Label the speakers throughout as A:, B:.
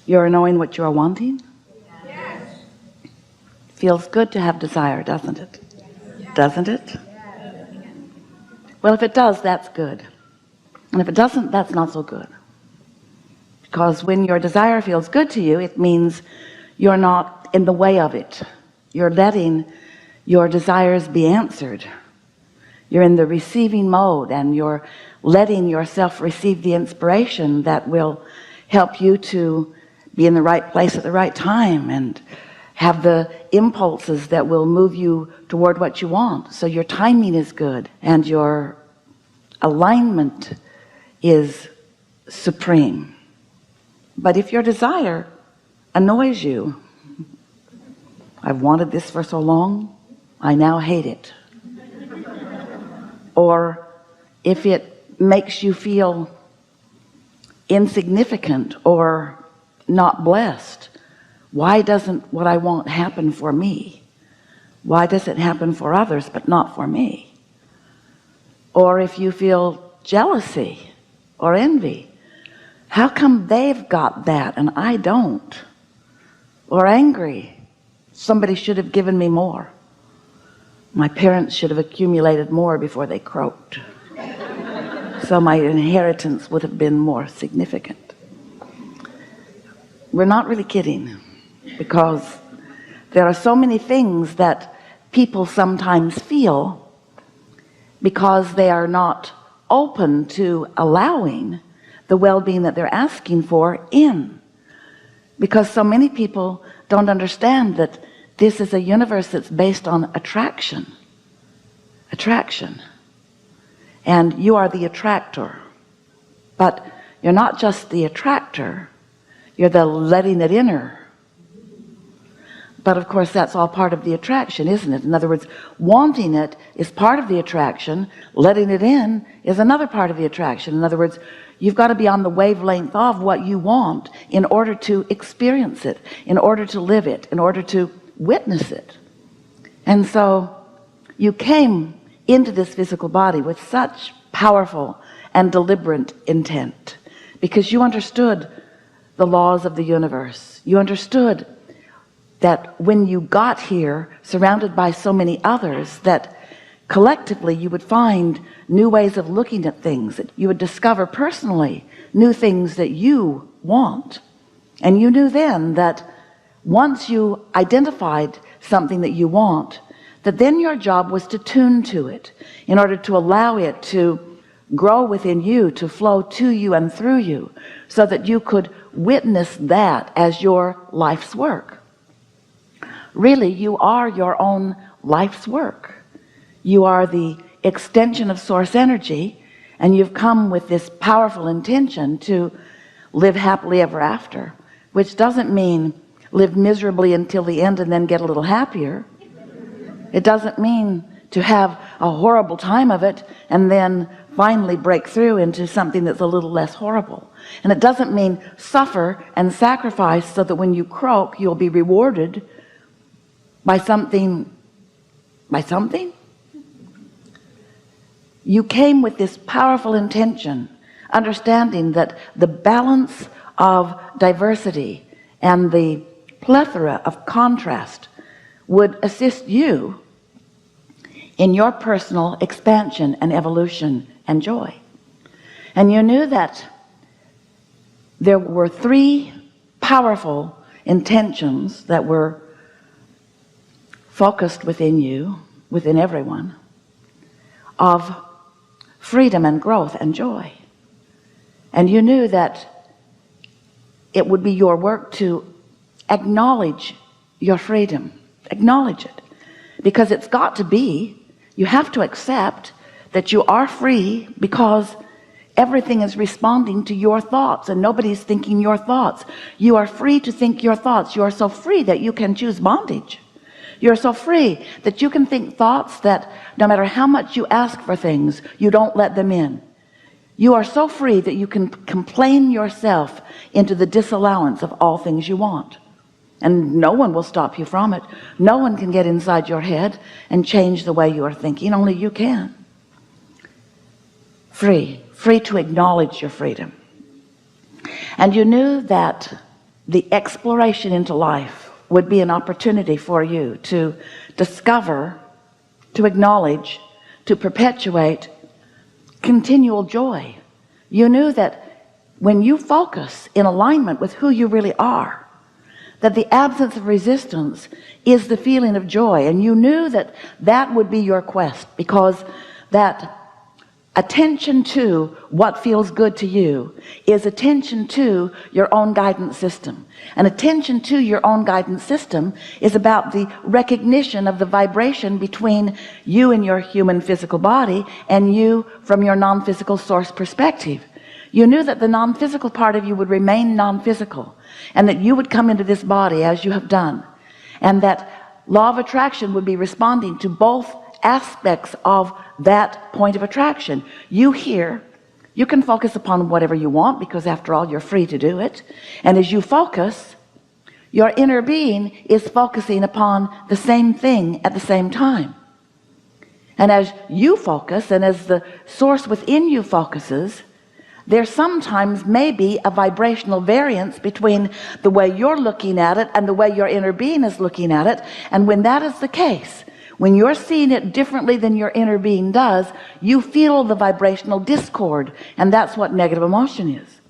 A: You're knowing what you're wanting? Yes. Feels good to have desire, doesn't it? Doesn't it? Well, if it does, that's good. And if it doesn't, that's not so good. Because when your desire feels good to you, it means you're not in the way of it. You're letting your desires be answered. You're in the receiving mode, and you're letting yourself receive the inspiration that will help you to be in the right place at the right time and have the impulses that will move you toward what you want. So your timing is good and your alignment is supreme. But if your desire annoys you, I've wanted this for so long, I now hate it. Or if it makes you feel insignificant or not blessed, why doesn't what I want happen for me? Why does it happen for others but not for me? Or if you feel jealousy or envy, how come they've got that and I don't? Or angry, somebody should have given me more. My parents should have accumulated more before they croaked, so my inheritance would have been more significant. We're not really kidding, because there are so many things that people sometimes feel because they are not open to allowing the well-being that they're asking for in. Because so many people don't understand that this is a universe that's based on attraction. And you are the attractor. But you're not just the attractor, you're the letting it inner. But of course that's all part of the attraction, isn't it? In other words, wanting it is part of the attraction, letting it in is another part of the attraction. In other words, you've got to be on the wavelength of what you want in order to experience it, in order to live it, in order to witness it. And so you came into this physical body with such powerful and deliberate intent, because you understood the laws of the universe. You understood that when you got here surrounded by so many others, that collectively you would find new ways of looking at things, that you would discover personally new things that you want. And you knew then that once you identified something that you want, that then your job was to tune to it in order to allow it to grow within you, to flow to you and through you, so that you could witness that as your life's work. Really, you are your own life's work. You are the extension of source energy, and you've come with this powerful intention to live happily ever after, which doesn't mean live miserably until the end and then get a little happier. It doesn't mean to have a horrible time of it and then finally break through into something that's a little less horrible. And it doesn't mean suffer and sacrifice so that when you croak you'll be rewarded by something. You came with this powerful intention, understanding that the balance of diversity and the plethora of contrast would assist you in your personal expansion and evolution and joy. And you knew that there were three powerful intentions that were focused within you, within everyone, of freedom and growth and joy. And you knew that it would be your work to acknowledge your freedom, acknowledge it, because it's got to be. You have to accept that you are free, because everything is responding to your thoughts and nobody's thinking your thoughts. You are free to think your thoughts. You are so free that you can choose bondage. You're so free that you can think thoughts that no matter how much you ask for things, you don't let them in. You are so free that you can complain yourself into the disallowance of all things you want. And no one will stop you from it. No one can get inside your head and change the way you are thinking. Only you can. Free to acknowledge your freedom. And you knew that the exploration into life would be an opportunity for you to discover, to acknowledge, to perpetuate continual joy. You knew that when you focus in alignment with who you really are, that the absence of resistance is the feeling of joy, and you knew that that would be your quest, because that attention to what feels good to you is attention to your own guidance system, and attention to your own guidance system is about the recognition of the vibration between you and your human physical body and you from your non-physical source perspective. You knew that the non-physical part of you would remain non-physical, and that you would come into this body as you have done, and that law of attraction would be responding to both aspects of that point of attraction. You here, you can focus upon whatever you want, because after all, you're free to do it. And as you focus, your inner being is focusing upon the same thing at the same time. And as you focus, and as the source within you focuses, there sometimes may be a vibrational variance between the way you're looking at it and the way your inner being is looking at it. And when that is the case, when you're seeing it differently than your inner being does, you feel the vibrational discord, and that's what negative emotion is.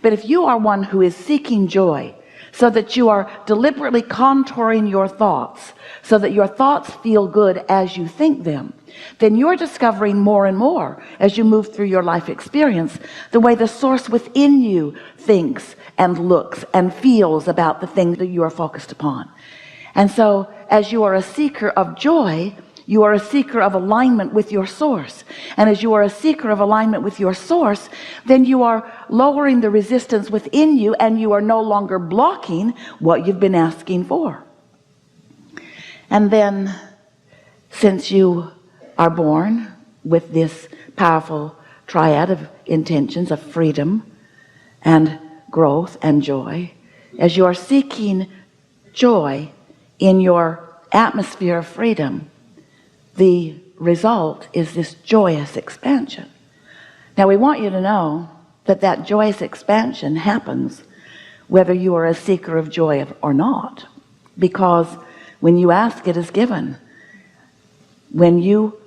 A: But if you are one who is seeking joy, so that you are deliberately contouring your thoughts so that your thoughts feel good as you think them, then you're discovering more and more as you move through your life experience the way the source within you thinks and looks and feels about the things that you are focused upon. And so as you are a seeker of joy, you are a seeker of alignment with your source. And as you are a seeker of alignment with your source, then you are lowering the resistance within you, and you are no longer blocking what you've been asking for. And then, since you are born with this powerful triad of intentions of freedom and growth and joy, as you are seeking joy in your atmosphere of freedom, the result is this joyous expansion. Now we want you to know that that joyous expansion happens whether you are a seeker of joy or not, because when you ask, it is given. When you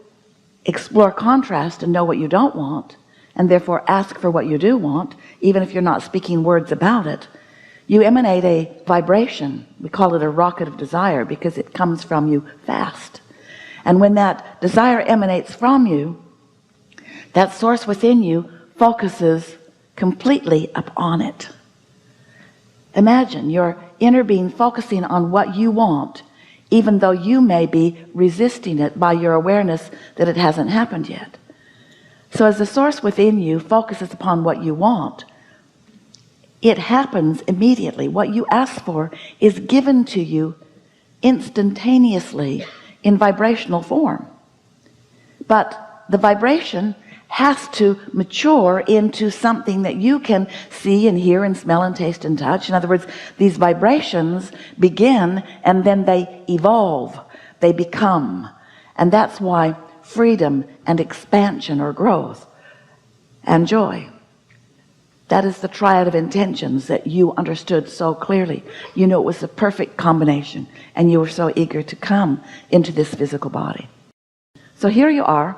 A: explore contrast and know what you don't want, and therefore ask for what you do want, even if you're not speaking words about it, you emanate a vibration. We call it a rocket of desire because it comes from you fast. And when that desire emanates from you, that source within you focuses completely upon it. Imagine your inner being focusing on what you want, even though you may be resisting it by your awareness that it hasn't happened yet. So as the source within you focuses upon what you want, it happens immediately. What you ask for is given to you instantaneously in vibrational form. But the vibration has to mature into something that you can see and hear and smell and taste and touch. In other words, these vibrations begin and then they evolve, they become. And that's why freedom and expansion or growth and joy, that is the triad of intentions that you understood so clearly. You knew it was the perfect combination, and you were so eager to come into this physical body. So here you are,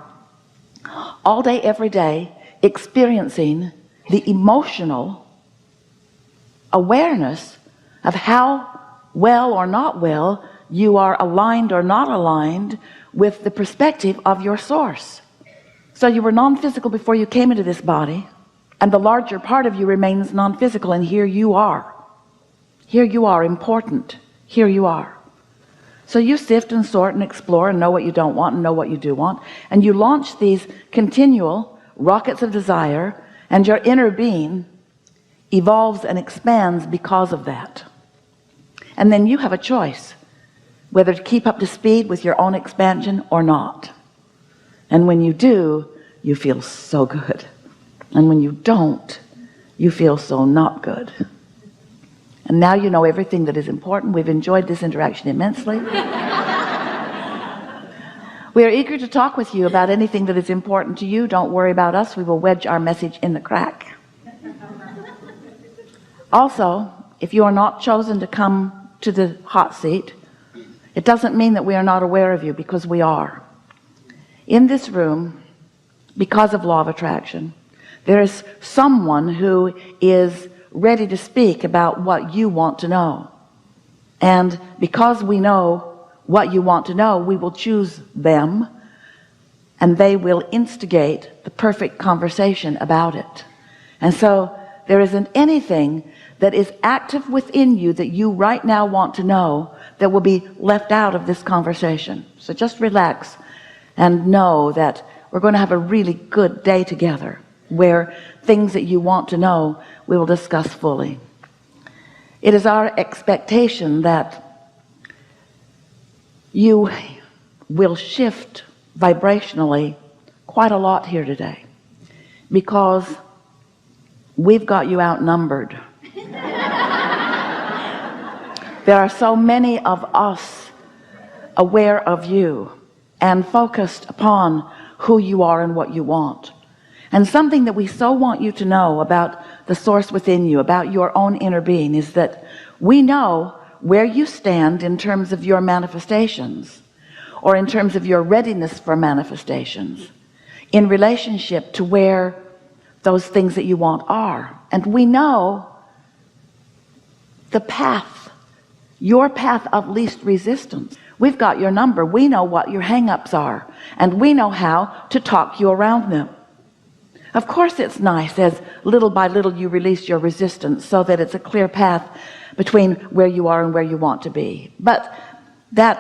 A: all day, every day, experiencing the emotional awareness of how well or not well you are aligned or not aligned with the perspective of your source. So you were non-physical before you came into this body, and the larger part of you remains non-physical, and here you are. Here you are, important. Here you are. So you sift and sort and explore and know what you don't want and know what you do want, and you launch these continual rockets of desire, and your inner being evolves and expands because of that. And then you have a choice whether to keep up to speed with your own expansion or not. And when you do, you feel so good. And when you don't, you feel so not good. And now you know everything that is important. We've enjoyed this interaction immensely. We are eager to talk with you about anything that is important to you. Don't worry about us. We will wedge our message in the crack. Also, if you are not chosen to come to the hot seat, it doesn't mean that we are not aware of you, because we are. In this room, because of law of attraction, there is someone who is ready to speak about what you want to know. And because we know what you want to know, we will choose them, and they will instigate the perfect conversation about it. And so there isn't anything that is active within you that you right now want to know that will be left out of this conversation. So just relax and know that we're going to have a really good day together, where things that you want to know we will discuss fully. It is our expectation that you will shift vibrationally quite a lot here today, because we've got you outnumbered. There are so many of us aware of you and focused upon who you are and what you want. And something that we so want you to know about the source within you, about your own inner being, is that we know where you stand in terms of your manifestations, or in terms of your readiness for manifestations, in relationship to where those things that you want are. And we know the path, your path of least resistance. We've got your number. We know what your hang-ups are, and we know how to talk you around them. Of course it's nice as little by little you release your resistance, so that it's a clear path between where you are and where you want to be. But that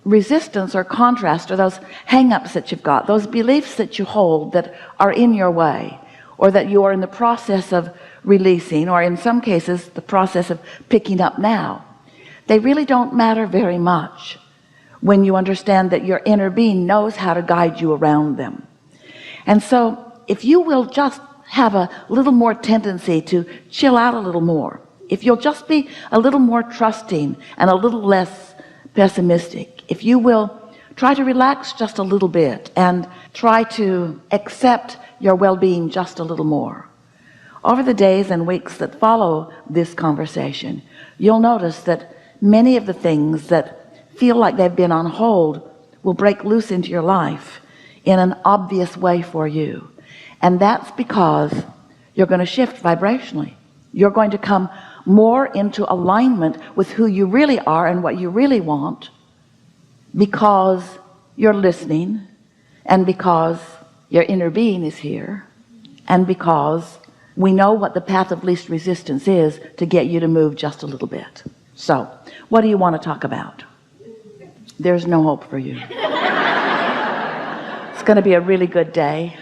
A: resistance or contrast, or those hang-ups that you've got, those beliefs that you hold that are in your way, or that you are in the process of releasing, or in some cases the process of picking up now, they really don't matter very much when you understand that your inner being knows how to guide you around them. And so if you will just have a little more tendency to chill out a little more, if you'll just be a little more trusting and a little less pessimistic, if you will try to relax just a little bit and try to accept your well-being just a little more, over the days and weeks that follow this conversation, you'll notice that many of the things that feel like they've been on hold will break loose into your life in an obvious way for you. And that's because you're going to shift vibrationally. You're going to come more into alignment with who you really are and what you really want, because you're listening, and because your inner being is here, and because we know what the path of least resistance is to get you to move just a little bit. So what do you want to talk about? There's no hope for you. It's going to be a really good day.